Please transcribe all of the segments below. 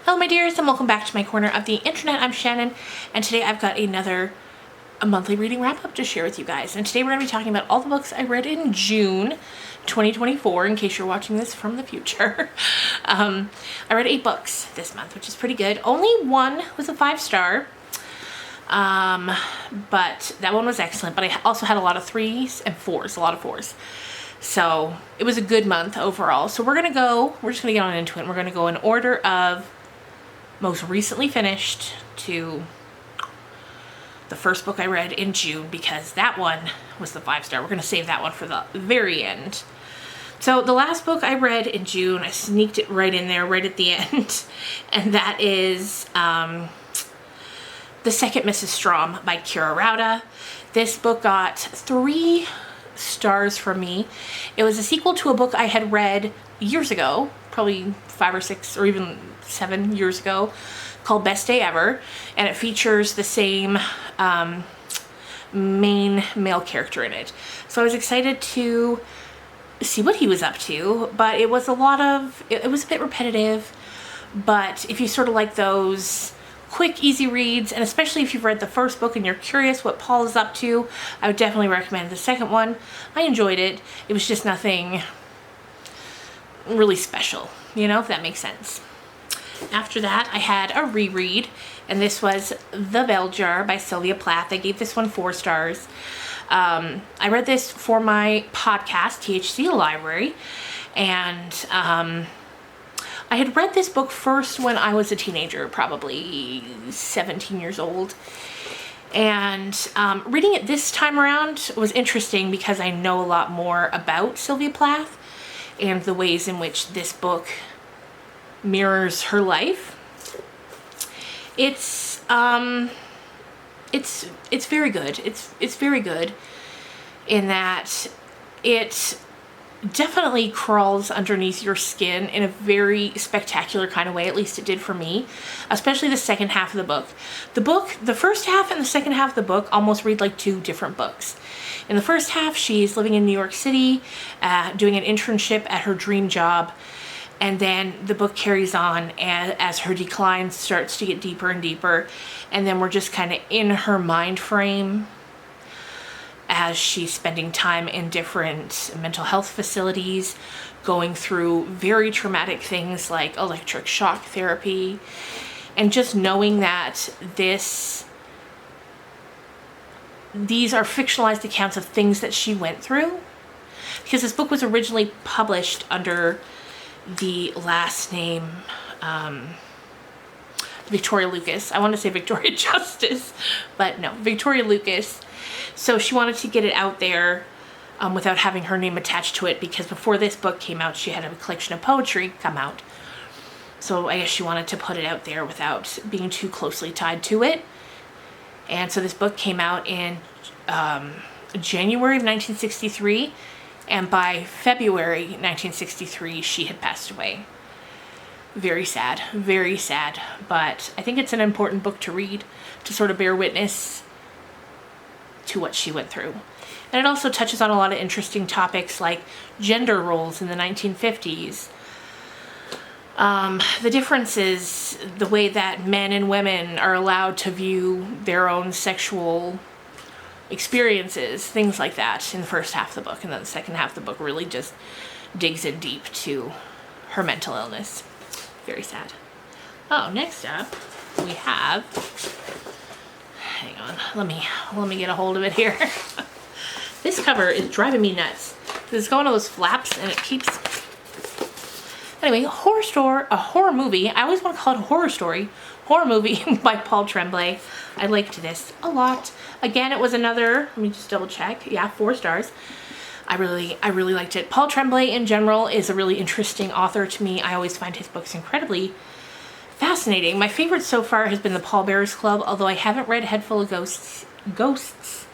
Hello my dears and welcome back to my corner of the internet. I'm Shannon and today I've got a monthly reading wrap up to share with you guys. And today we're going to be talking about all the books I read in June 2024 in case you're watching this from the future. I read 8 books this month, which is pretty good. Only one was a 5-star. But that one was excellent, but I also had a lot of 3s and 4s, a lot of 4s. So it was a good month overall. So we're just gonna get on into it. We're gonna go in order of most recently finished to the first book I read in June, because that one was the 5-star. We're gonna save that one for the very end. So the last book I read in June, I sneaked it right in there, right at the end, and that is The Second Mrs. Strom by Kira Rauda. This book got 3 stars from me. It was a sequel to a book I had read years ago, probably 5 or 6 or even 7 years ago, called Best Day Ever, and it features the same main male character in it. So I was excited to see what he was up to, but it was it was a bit repetitive. But if you sort of like those quick, easy reads, and especially if you've read the first book and you're curious what Paul is up to, I would definitely recommend the second one. I enjoyed it. It was just nothing really special, you know, if that makes sense. After that, I had a reread, and this was The Bell Jar by Sylvia Plath. I gave this one 4 stars. I read this for my podcast, THC Library, and I had read this book first when I was a teenager, probably 17 years old. And reading it this time around was interesting because I know a lot more about Sylvia Plath and the ways in which this book mirrors her life. It's very good. It's very good in that it definitely crawls underneath your skin in a very spectacular kind of way. At least it did for me, especially the second half of the book. The first half and the second half of the book almost read like 2 different books. In the first half, she's living in New York City, doing an internship at her dream job, and then the book carries on as her decline starts to get deeper and deeper, and then we're just kind of in her mind frame as she's spending time in different mental health facilities, going through very traumatic things like electric shock therapy, and just knowing that these are fictionalized accounts of things that she went through. Because this book was originally published under the last name Victoria Lucas. I want to say Victoria Justice, but no, Victoria Lucas. So she wanted to get it out there without having her name attached to it, because before this book came out, she had a collection of poetry come out. So I guess she wanted to put it out there without being too closely tied to it. And so this book came out in January of 1963, and by February 1963, she had passed away. Very sad, but I think it's an important book to read to sort of bear witness to what she went through. And it also touches on a lot of interesting topics like gender roles in the 1950s, the differences, the way that men and women are allowed to view their own sexual experiences, things like that in the first half of the book. And then the second half of the book really just digs in deep to her mental illness. Very sad. Oh, next up we have, hang on, let me get a hold of it here. This cover is driving me nuts. It's got one of those flaps and it keeps, anyway, a horror movie. I always want to call it a horror movie by Paul Tremblay. I liked this a lot. Again, it was another, let me just double check. Yeah, 4 stars. I really liked it. Paul Tremblay in general is a really interesting author to me. I always find his books incredibly fascinating. My favorite so far has been The Pallbearers Club, although I haven't read Head Full of Ghosts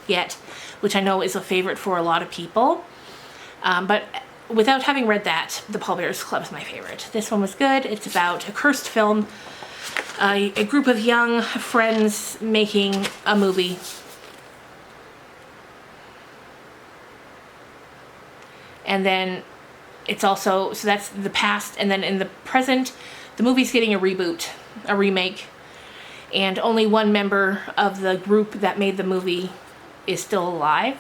yet, which I know is a favorite for a lot of people. But without having read that, The Pallbearers Club is my favorite. This one was good. It's about a cursed film, a group of young friends making a movie. And then it's also, so that's the past, and then in the present, the movie's getting a reboot, a remake, and only one member of the group that made the movie is still alive,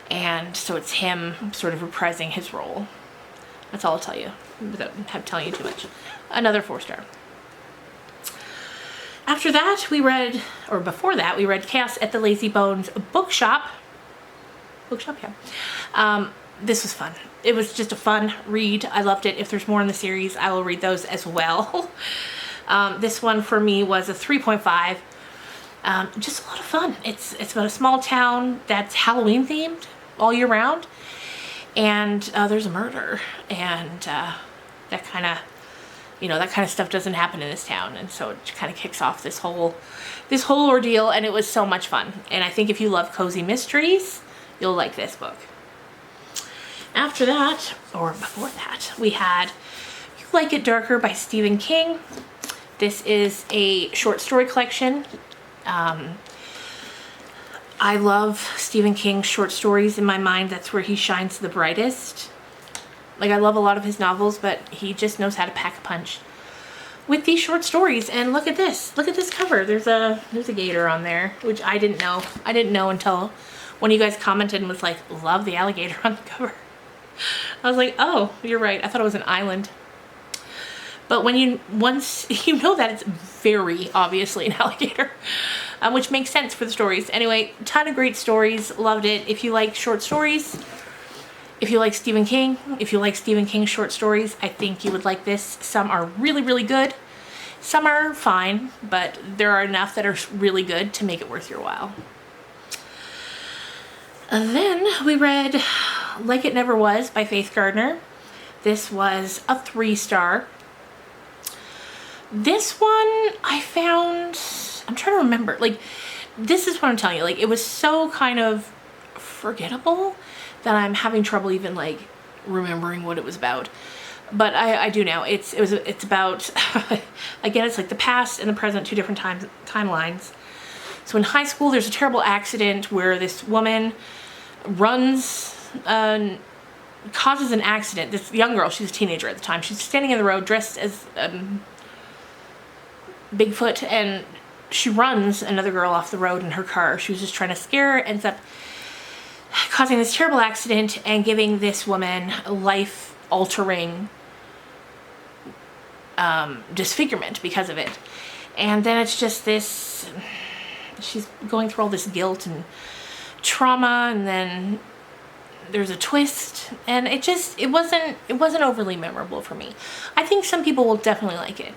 and so it's him sort of reprising his role. That's all I'll tell you without telling you too much. Another 4-star. After that, before that, we read Chaos at the Lazy Bones Bookshop. Yeah. This was fun. It was just a fun read. I loved it. If there's more in the series, I will read those as well. This one for me was a 3.5. Just a lot of fun. It's about a small town that's Halloween themed all year round, and there's a murder, and that kind of stuff doesn't happen in this town, and so it kind of kicks off this whole ordeal, and it was so much fun. And I think if you love cozy mysteries, you'll like this book. After that, or before that, we had You Like It Darker by Stephen King. This is a short story collection. I love Stephen King's short stories. In my mind, that's where he shines the brightest. Like, I love a lot of his novels, but he just knows how to pack a punch with these short stories. And look at this. Look at this cover. There's a gator on there, which I didn't know. I didn't know until one of you guys commented and was like, love the alligator on the cover. I was like, oh, you're right. I thought it was an island. But once you know that, it's very obviously an alligator, which makes sense for the stories. Anyway, ton of great stories. Loved it. If you like short stories, if you like Stephen King, if you like Stephen King short stories, I think you would like this. Some are really, really good. Some are fine, but there are enough that are really good to make it worth your while. And then we read Like It Never Was by Faith Gardner. This was a 3-star. This one I found, I'm trying to remember, like, this is what I'm telling you, like, it was so kind of forgettable that I'm having trouble even, like, remembering what it was about. But I do now. It's about, again, it's like the past and the present, two different timelines. So in high school, there's a terrible accident where this woman causes an accident. This young girl, she's a teenager at the time, she's standing in the road dressed as Bigfoot, and she runs another girl off the road in her car. She was just trying to scare her, ends up causing this terrible accident and giving this woman life-altering disfigurement because of it. And then it's just this, she's going through all this guilt and trauma, and then there's a twist, and it wasn't overly memorable for me. I think some people will definitely like it.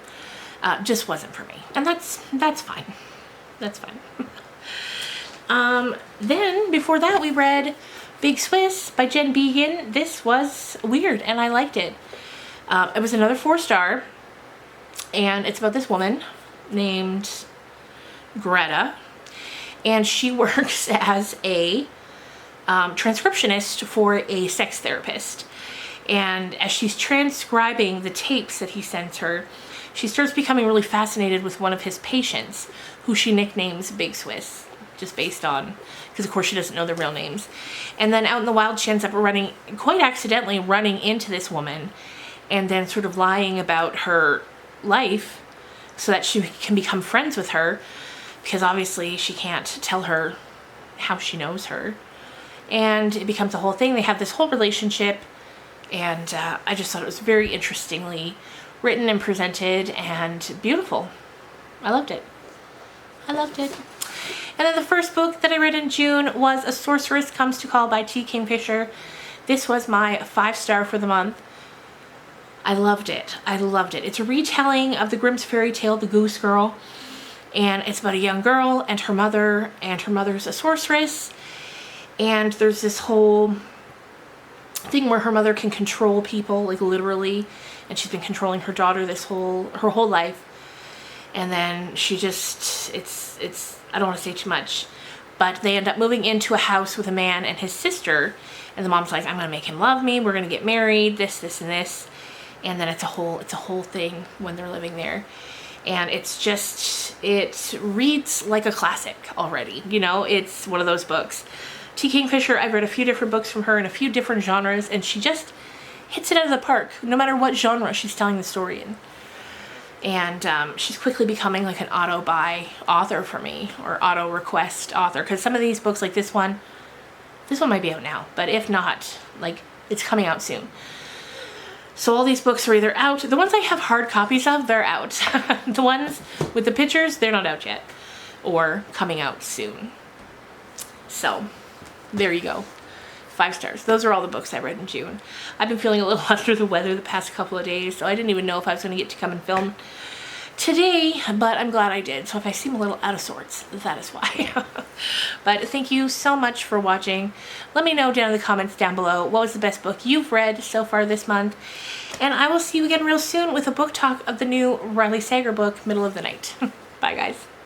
Just wasn't for me, and that's fine. That's fine. Then before that, we read Big Swiss by Jen Beagin. This was weird, and I liked it. It was another 4-star, and it's about this woman named Greta, and she works as a transcriptionist for a sex therapist. And as she's transcribing the tapes that he sends her, she starts becoming really fascinated with one of his patients, who she nicknames Big Swiss, just based on, because of course she doesn't know their real names. And then out in the wild, she ends up quite accidentally running into this woman, and then sort of lying about her life so that she can become friends with her, because obviously she can't tell her how she knows her. And it becomes a whole thing. They have this whole relationship, and I just thought it was very interestingly written and presented and beautiful. I loved it. I loved it. And then the first book that I read in June was A Sorceress Comes to Call by T. Kingfisher. This was my 5-star for the month. I loved it. I loved it. It's a retelling of the Grimm's fairy tale, The Goose Girl. And it's about a young girl and her mother, and her mother's a sorceress. And there's this whole thing where her mother can control people, like literally, and she's been controlling her daughter her whole life. And then she just, I don't want to say too much, but they end up moving into a house with a man and his sister, and the mom's like, I'm gonna make him love me, we're gonna get married, this, and this. And then it's a whole thing when they're living there. And it reads like a classic already. You know, it's one of those books. T. Kingfisher, I've read a few different books from her in a few different genres, and she just hits it out of the park, no matter what genre she's telling the story in. And she's quickly becoming like an auto-buy author for me, or auto-request author, because some of these books, like this one might be out now, but if not, like, it's coming out soon. So all these books are either out. The ones I have hard copies of, they're out. The ones with the pictures, they're not out yet, or coming out soon. So there you go. 5 stars. Those are all the books I read in June. I've been feeling a little under the weather the past couple of days, so I didn't even know if I was going to get to come and film today, but I'm glad I did. So if I seem a little out of sorts, that is why. But thank you so much for watching. Let me know down in the comments down below what was the best book you've read so far this month. And I will see you again real soon with a book talk of the new Riley Sager book, Middle of the Night. Bye, guys.